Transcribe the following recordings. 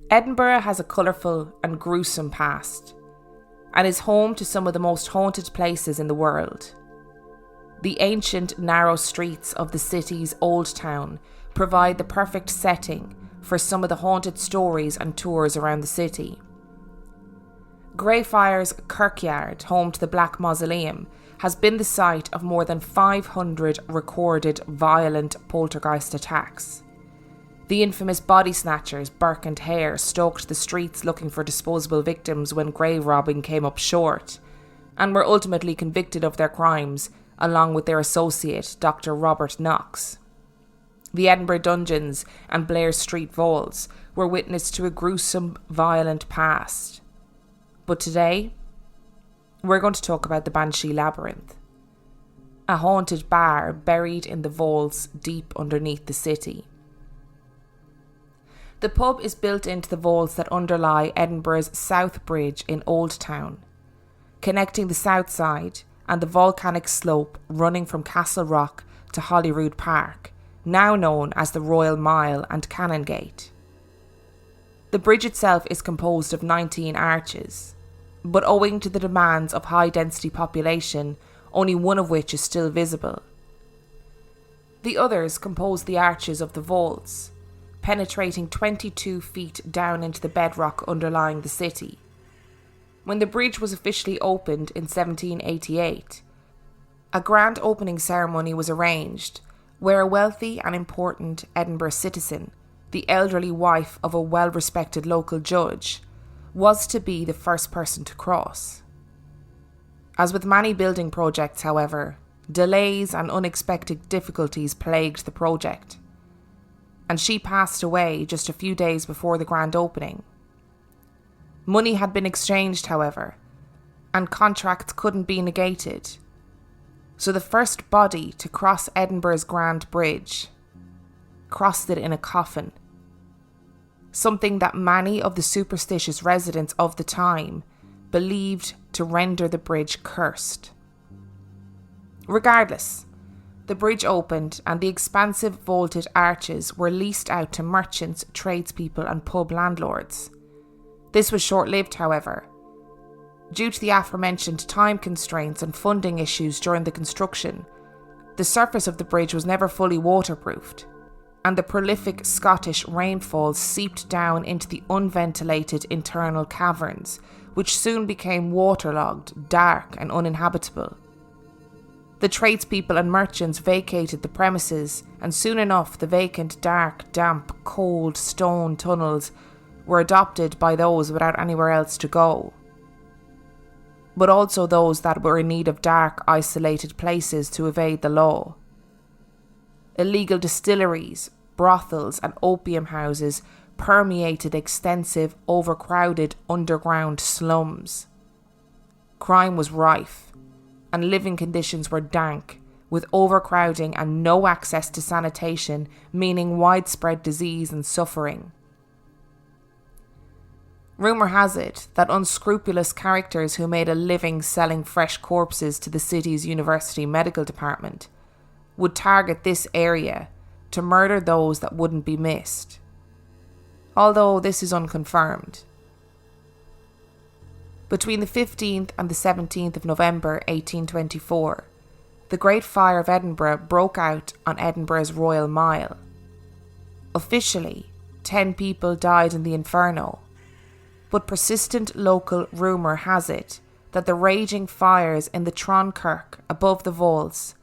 Edinburgh has a colourful and gruesome past, and is home to some of the most haunted places in the world. The ancient, narrow streets of the city's old town provide the perfect setting for some of the haunted stories and tours around the city. Greyfriars Kirkyard, home to the Black Mausoleum, has been the site of more than 500 recorded violent poltergeist attacks. The infamous body snatchers Burke and Hare stalked the streets looking for disposable victims when grave robbing came up short, and were ultimately convicted of their crimes along with their associate, Dr. Robert Knox. The Edinburgh dungeons and Blair Street vaults were witness to a gruesome, violent past. But today, we're going to talk about the Banshee Labyrinth, a haunted bar buried in the vaults deep underneath the city. The pub is built into the vaults that underlie Edinburgh's South Bridge in Old Town, connecting the south side and the volcanic slope running from Castle Rock to Holyrood Park, now known as the Royal Mile and Canongate. The bridge itself is composed of 19 arches, but owing to the demands of high-density population, only one of which is still visible. The others compose the arches of the vaults, penetrating 22 feet down into the bedrock underlying the city. When the bridge was officially opened in 1788, a grand opening ceremony was arranged where a wealthy and important Edinburgh citizen, the elderly wife of a well-respected local judge, was to be the first person to cross. As with many building projects, however, delays and unexpected difficulties plagued the project, and she passed away just a few days before the grand opening. Money had been exchanged, however, and contracts couldn't be negated, so the first body to cross Edinburgh's Grand Bridge crossed it in a coffin, something that many of the superstitious residents of the time believed to render the bridge cursed. Regardless, the bridge opened and the expansive vaulted arches were leased out to merchants, tradespeople and pub landlords. This was short-lived, however. Due to the aforementioned time constraints and funding issues during the construction, the surface of the bridge was never fully waterproofed, and the prolific Scottish rainfall seeped down into the unventilated internal caverns, which soon became waterlogged, dark and uninhabitable. The tradespeople and merchants vacated the premises, and soon enough the vacant, dark, damp, cold stone tunnels were adopted by those without anywhere else to go, but also those that were in need of dark, isolated places to evade the law. Illegal distilleries, brothels and opium houses permeated extensive, overcrowded underground slums. Crime was rife, and living conditions were dank, with overcrowding and no access to sanitation, meaning widespread disease and suffering. Rumour has it that unscrupulous characters who made a living selling fresh corpses to the city's university medical department would target this area to murder those that wouldn't be missed, although this is unconfirmed. Between the 15th and the 17th of November 1824, the Great Fire of Edinburgh broke out on Edinburgh's Royal Mile. Officially, 10 people died in the inferno, but persistent local rumour has it that the raging fires in the Tronkirk above the vaults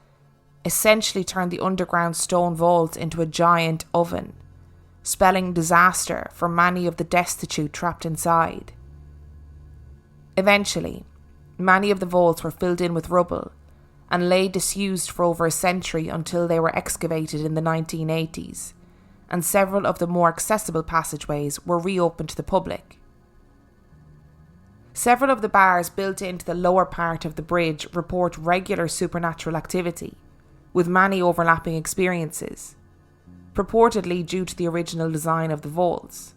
essentially turned the underground stone vaults into a giant oven, spelling disaster for many of the destitute trapped inside. Eventually, many of the vaults were filled in with rubble and lay disused for over a century until they were excavated in the 1980s, and several of the more accessible passageways were reopened to the public. Several of the bars built into the lower part of the bridge report regular supernatural activity, with many overlapping experiences, purportedly due to the original design of the vaults.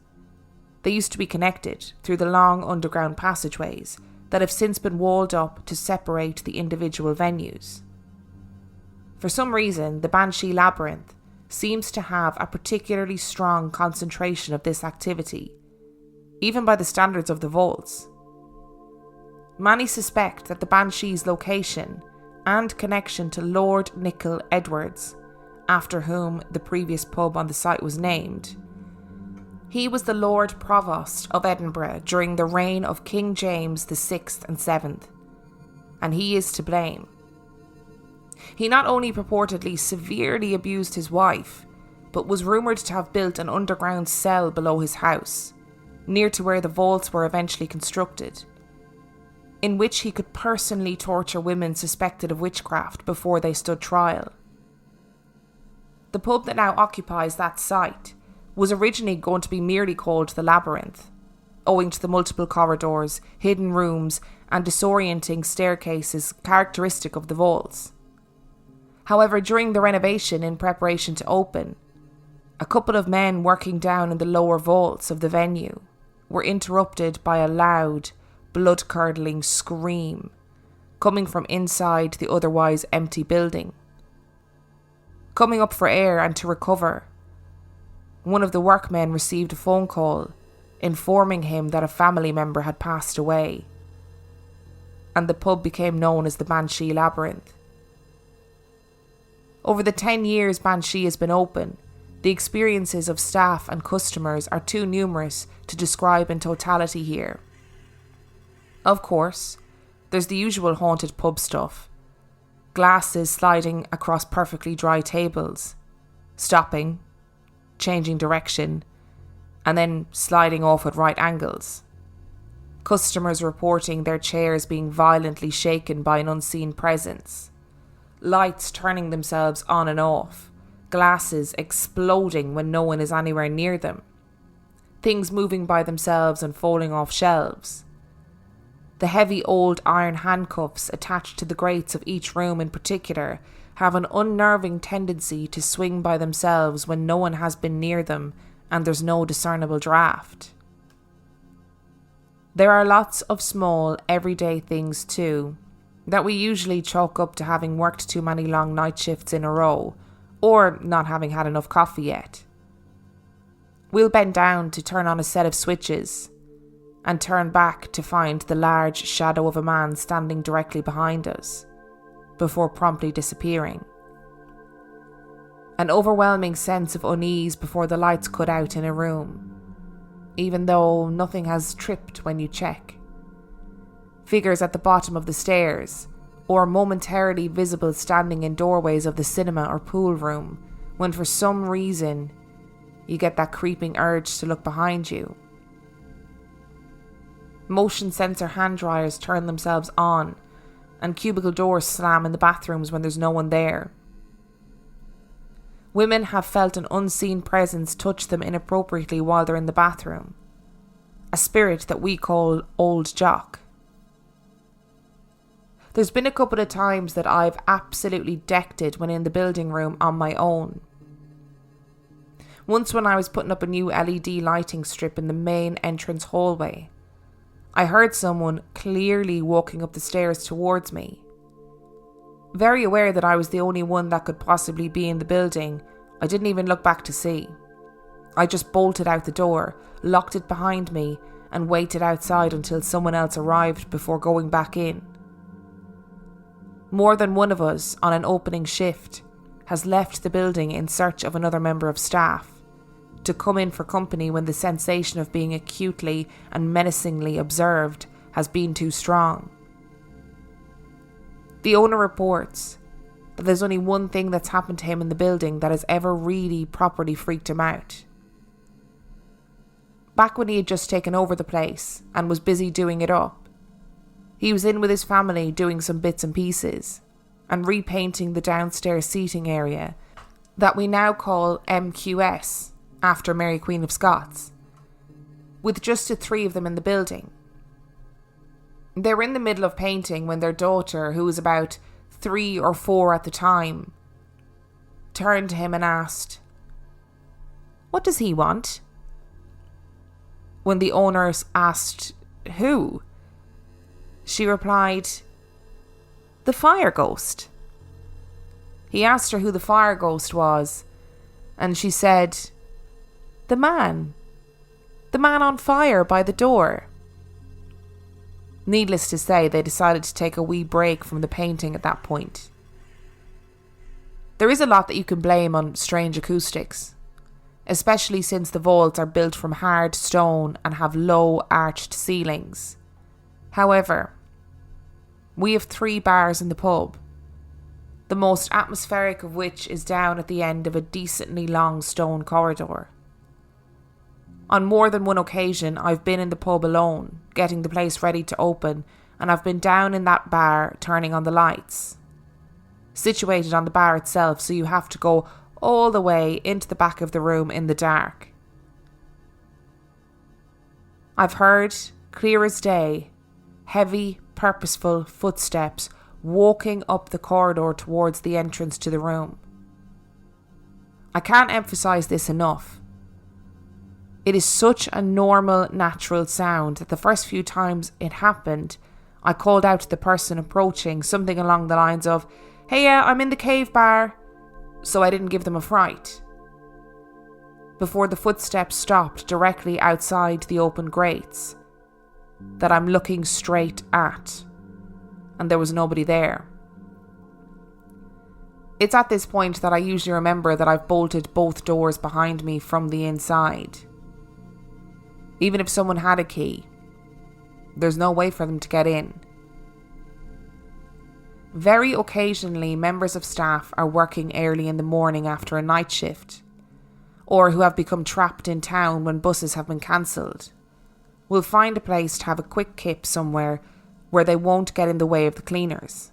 They used to be connected through the long underground passageways that have since been walled up to separate the individual venues. For some reason, the Banshee Labyrinth seems to have a particularly strong concentration of this activity, even by the standards of the vaults. Many suspect that the Banshee's location and connection to Lord Nichol Edwards, after whom the previous pub on the site was named. He was the Lord Provost of Edinburgh during the reign of King James VI and VII, and he is to blame. He not only purportedly severely abused his wife, but was rumoured to have built an underground cell below his house, near to where the vaults were eventually constructed, in which he could personally torture women suspected of witchcraft before they stood trial. The pub that now occupies that site was originally going to be merely called the Labyrinth, owing to the multiple corridors, hidden rooms, and disorienting staircases characteristic of the vaults. However, during the renovation in preparation to open, a couple of men working down in the lower vaults of the venue were interrupted by a loud, blood-curdling scream coming from inside the otherwise empty building. Coming up for air and to recover, one of the workmen received a phone call informing him that a family member had passed away, and the pub became known as the Banshee Labyrinth. Over the 10 years Banshee has been open, the experiences of staff and customers are too numerous to describe in totality here. Of course, there's the usual haunted pub stuff. Glasses sliding across perfectly dry tables, stopping, changing direction, and then sliding off at right angles. Customers reporting their chairs being violently shaken by an unseen presence. Lights turning themselves on and off. Glasses exploding when no one is anywhere near them. Things moving by themselves and falling off shelves. The heavy old iron handcuffs attached to the grates of each room in particular have an unnerving tendency to swing by themselves when no one has been near them and there's no discernible draft. There are lots of small, everyday things too, that we usually chalk up to having worked too many long night shifts in a row, or not having had enough coffee yet. We'll bend down to turn on a set of switches, and turn back to find the large shadow of a man standing directly behind us, before promptly disappearing. An overwhelming sense of unease before the lights cut out in a room, even though nothing has tripped when you check. Figures at the bottom of the stairs, or momentarily visible standing in doorways of the cinema or pool room, when for some reason you get that creeping urge to look behind you. Motion sensor hand dryers turn themselves on, and cubicle doors slam in the bathrooms when there's no one there. Women have felt an unseen presence touch them inappropriately while they're in the bathroom. A spirit that we call Old Jock. There's been a couple of times that I've absolutely decked it when in the building room on my own. Once when I was putting up a new LED lighting strip in the main entrance hallway, I heard someone clearly walking up the stairs towards me. Very aware that I was the only one that could possibly be in the building, I didn't even look back to see. I just bolted out the door, locked it behind me, and waited outside until someone else arrived before going back in. More than one of us on an opening shift has left the building in search of another member of staff, to come in for company when the sensation of being acutely and menacingly observed has been too strong. The owner reports that there's only one thing that's happened to him in the building that has ever really properly freaked him out. Back when he had just taken over the place and was busy doing it up, he was in with his family doing some bits and pieces and repainting the downstairs seating area that we now call MQS, after Mary Queen of Scots, with just the three of them in the building. They were in the middle of painting when their daughter, who was about 3 or 4 at the time, turned to him and asked, "What does he want?" When the owners asked, "Who?" she replied, "The fire ghost." He asked her who the fire ghost was, and she said, "The man." The man on fire by the door. Needless to say, they decided to take a wee break from the painting at that point. There is a lot that you can blame on strange acoustics, especially since the vaults are built from hard stone and have low arched ceilings. However, we have 3 bars in the pub, the most atmospheric of which is down at the end of a decently long stone corridor. On more than one occasion, I've been in the pub alone, getting the place ready to open, and I've been down in that bar turning on the lights. Situated on the bar itself, so you have to go all the way into the back of the room in the dark. I've heard, clear as day, heavy, purposeful footsteps walking up the corridor towards the entrance to the room. I can't emphasize this enough. It is such a normal, natural sound that the first few times it happened, I called out to the person approaching something along the lines of, "Hey, I'm in the cave bar," so I didn't give them a fright. Before the footsteps stopped directly outside the open grates that I'm looking straight at, and there was nobody there. It's at this point that I usually remember that I've bolted both doors behind me from the inside. Even if someone had a key, there's no way for them to get in. Very occasionally, members of staff are working early in the morning after a night shift, or who have become trapped in town when buses have been cancelled, will find a place to have a quick kip somewhere where they won't get in the way of the cleaners.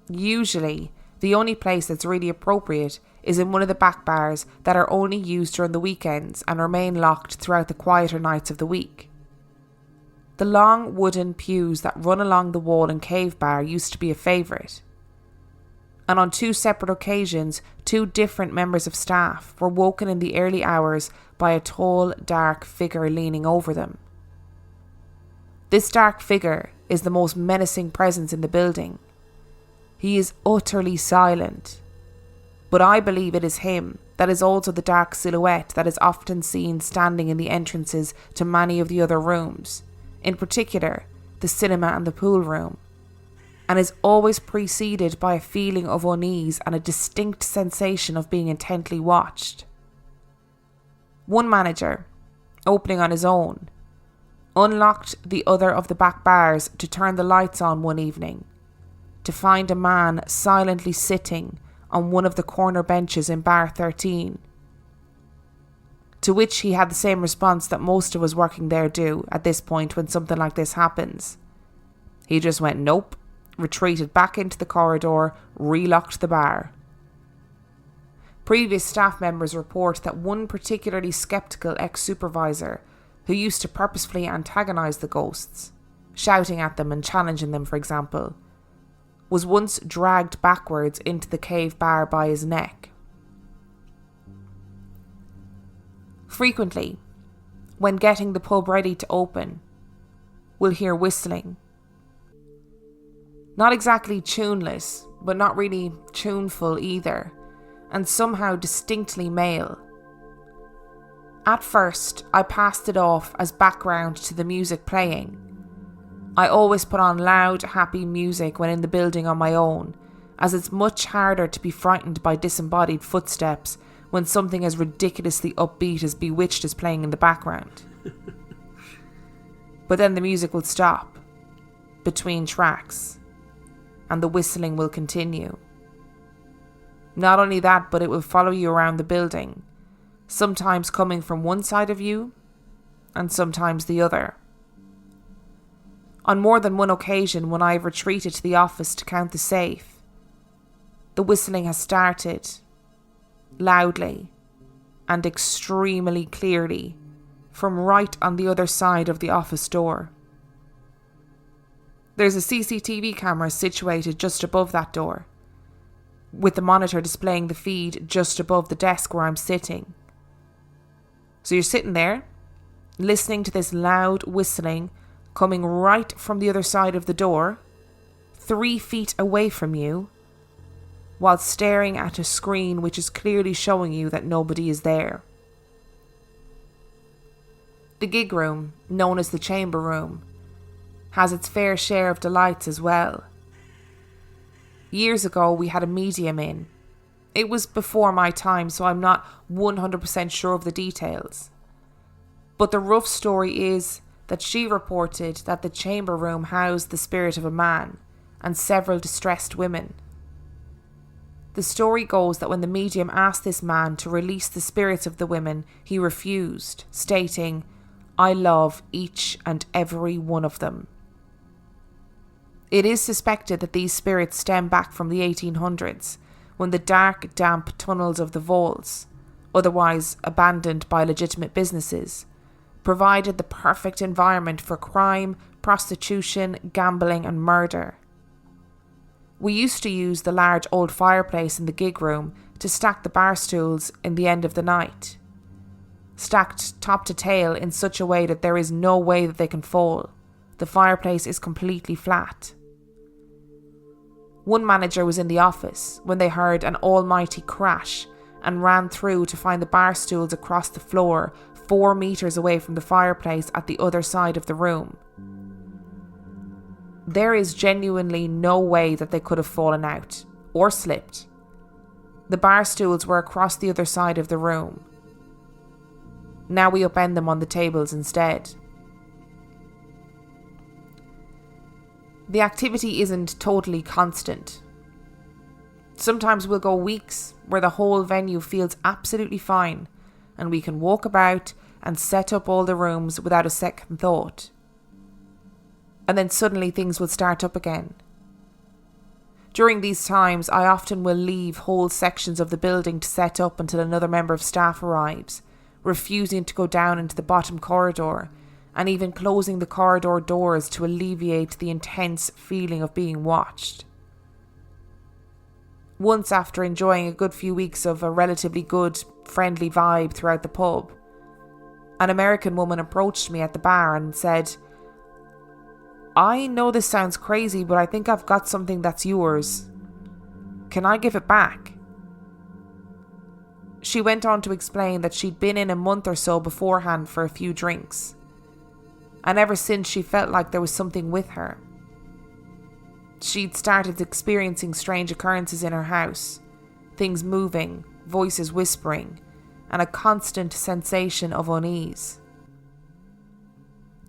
Usually, the only place that's really appropriate is in one of the back bars that are only used during the weekends and remain locked throughout the quieter nights of the week. The long wooden pews that run along the wall in Cave Bar used to be a favourite. And on 2 separate occasions, 2 different members of staff were woken in the early hours by a tall, dark figure leaning over them. This dark figure is the most menacing presence in the building. He is utterly silent, but I believe it is him that is also the dark silhouette that is often seen standing in the entrances to many of the other rooms, in particular the cinema and the pool room, and is always preceded by a feeling of unease and a distinct sensation of being intently watched. One manager, opening on his own, unlocked the other of the back bars to turn the lights on one evening, to find a man silently sitting on one of the corner benches in bar 13. To which he had the same response that most of us working there do at this point when something like this happens. He just went nope, retreated back into the corridor, relocked the bar. Previous staff members report that one particularly sceptical ex-supervisor who used to purposefully antagonise the ghosts, shouting at them and challenging them, for example, was once dragged backwards into the cave bar by his neck. Frequently, when getting the pub ready to open, we'll hear whistling. Not exactly tuneless, but not really tuneful either, and somehow distinctly male. At first, I passed it off as background to the music playing. I always put on loud, happy music when in the building on my own, as it's much harder to be frightened by disembodied footsteps when something as ridiculously upbeat as Bewitched is playing in the background. But then the music will stop, between tracks, and the whistling will continue. Not only that, but it will follow you around the building, sometimes coming from one side of you, and sometimes the other. On more than one occasion when I have retreated to the office to count the safe, the whistling has started, loudly and extremely clearly, from right on the other side of the office door. There's a CCTV camera situated just above that door, with the monitor displaying the feed just above the desk where I'm sitting. So you're sitting there, listening to this loud whistling coming right from the other side of the door, 3 feet away from you, while staring at a screen which is clearly showing you that nobody is there. The gig room, known as the chamber room, has its fair share of delights as well. Years ago, we had a medium in. It was before my time, so I'm not 100% sure of the details. But the rough story is that she reported that the chamber room housed the spirit of a man and several distressed women. The story goes that when the medium asked this man to release the spirits of the women, he refused, stating, "I love each and every one of them." It is suspected that these spirits stem back from the 1800s, when the dark, damp tunnels of the vaults, otherwise abandoned by legitimate businesses, provided the perfect environment for crime, prostitution, gambling and murder. We used to use the large old fireplace in the gig room to stack the bar stools in the end of the night, stacked top to tail in such a way that there is no way that they can fall. The fireplace is completely flat. One manager was in the office when they heard an almighty crash and ran through to find the bar stools across the floor 4 meters away from the fireplace at the other side of the room. There is genuinely no way that they could have fallen out or slipped. The bar stools were across the other side of the room. Now we upend them on the tables instead. The activity isn't totally constant. Sometimes we'll go weeks where the whole venue feels absolutely fine and we can walk about and set up all the rooms without a second thought. And then suddenly things will start up again. During these times, I often will leave whole sections of the building to set up until another member of staff arrives, refusing to go down into the bottom corridor, and even closing the corridor doors to alleviate the intense feeling of being watched. Once, after enjoying a good few weeks of a relatively good, friendly vibe throughout the pub, an American woman approached me at the bar and said, "I know this sounds crazy, but I think I've got something that's yours. Can I give it back?" She went on to explain that she'd been in a month or so beforehand for a few drinks, and ever since she felt like there was something with her. She'd started experiencing strange occurrences in her house, things moving, voices whispering, and a constant sensation of unease.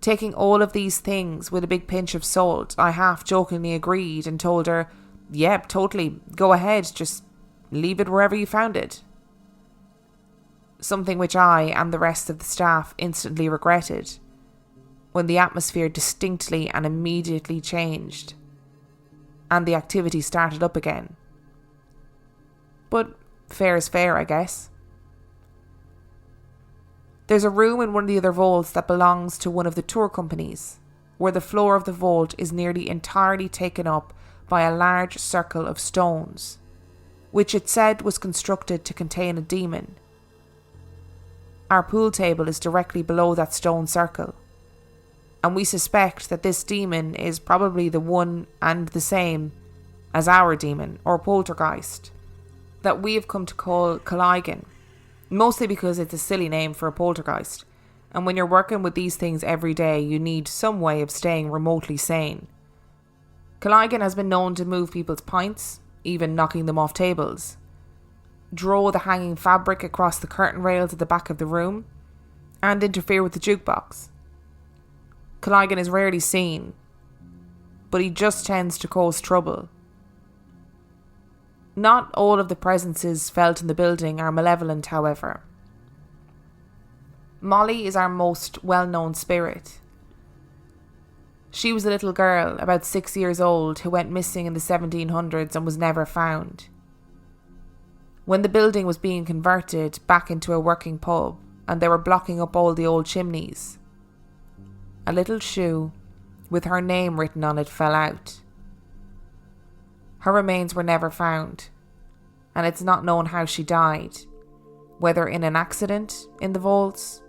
Taking all of these things with a big pinch of salt, I half-jokingly agreed and told her, "Yep, totally, go ahead, just leave it wherever you found it." Something which I and the rest of the staff instantly regretted, when the atmosphere distinctly and immediately changed, and the activity started up again. But fair is fair, I guess. There's a room in one of the other vaults that belongs to one of the tour companies, where the floor of the vault is nearly entirely taken up by a large circle of stones, which it said was constructed to contain a demon. Our pool table is directly below that stone circle, and we suspect that this demon is probably the one and the same as our demon, or poltergeist, that we have come to call Caligan. Mostly because it's a silly name for a poltergeist, and when you're working with these things every day, you need some way of staying remotely sane. Caligan has been known to move people's pints, even knocking them off tables, draw the hanging fabric across the curtain rails at the back of the room, and interfere with the jukebox. Caligan is rarely seen, but he just tends to cause trouble. Not all of the presences felt in the building are malevolent, however. Molly is our most well-known spirit. She was a little girl, about 6 years old, who went missing in the 1700s and was never found. When the building was being converted back into a working pub and they were blocking up all the old chimneys, a little shoe with her name written on it fell out. Her remains were never found, and it's not known how she died, whether in an accident in the vaults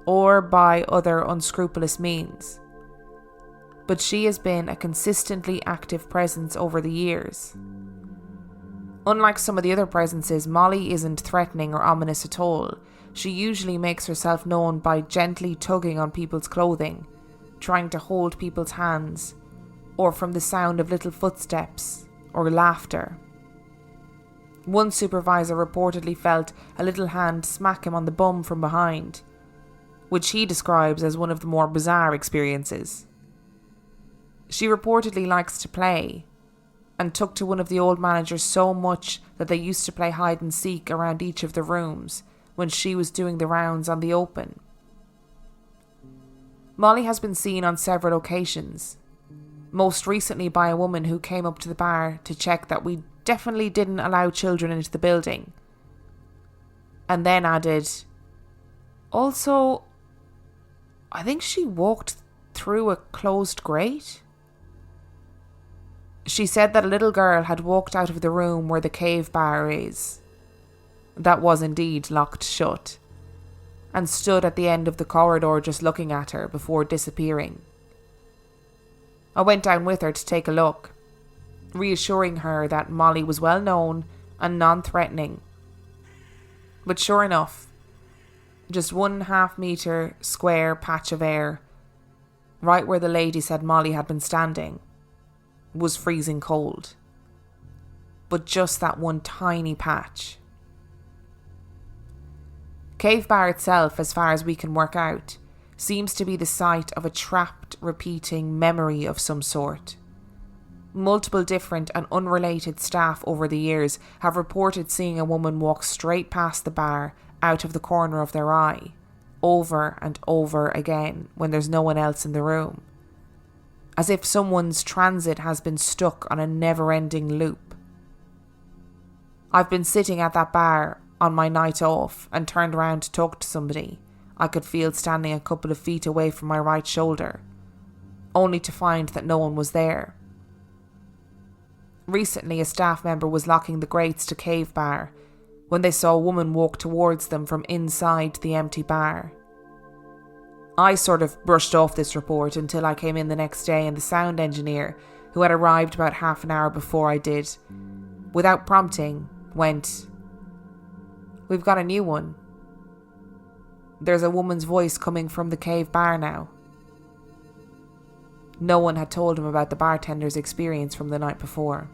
or by other unscrupulous means. But she has been a consistently active presence over the years. Unlike some of the other presences, Molly isn't threatening or ominous at all. she usually makes herself known by gently tugging on people's clothing, trying to hold people's hands, or from the sound of little footsteps or laughter. One supervisor reportedly felt a little hand smack him on the bum from behind, which he describes as one of the more bizarre experiences. She reportedly likes to play, and took to one of the old managers so much that they used to play hide and seek around each of the rooms when she was doing the rounds on the open. Molly has been seen on several occasions, most recently by a woman who came up to the bar to check that we definitely didn't allow children into the building, and then added, also, I think she walked through a closed grate. She said that a little girl had walked out of the room where the cave bar is, that was indeed locked shut, and stood at the end of the corridor just looking at her before disappearing. I went down with her to take a look, reassuring her that Molly was well known and non-threatening. But sure enough, just 1.5 meter square patch of air, right where the lady said Molly had been standing, was freezing cold. But just that one tiny patch. Cave Bar itself, as far as we can work out, seems to be the site of a trapped, repeating memory of some sort. Multiple different and unrelated staff over the years have reported seeing a woman walk straight past the bar out of the corner of their eye, over and over again when there's no one else in the room, as if someone's transit has been stuck on a never-ending loop. I've been sitting at that bar on my night off and turned around to talk to somebody I could feel standing a couple of feet away from my right shoulder, only to find that no one was there. Recently, a staff member was locking the grates to Cave Bar when they saw a woman walk towards them from inside the empty bar. I sort of brushed off this report until I came in the next day, and the sound engineer, who had arrived about half an hour before I did, without prompting, went, "We've got a new one. There's a woman's voice coming from the Cave Bar now." No one had told him about the bartender's experience from the night before.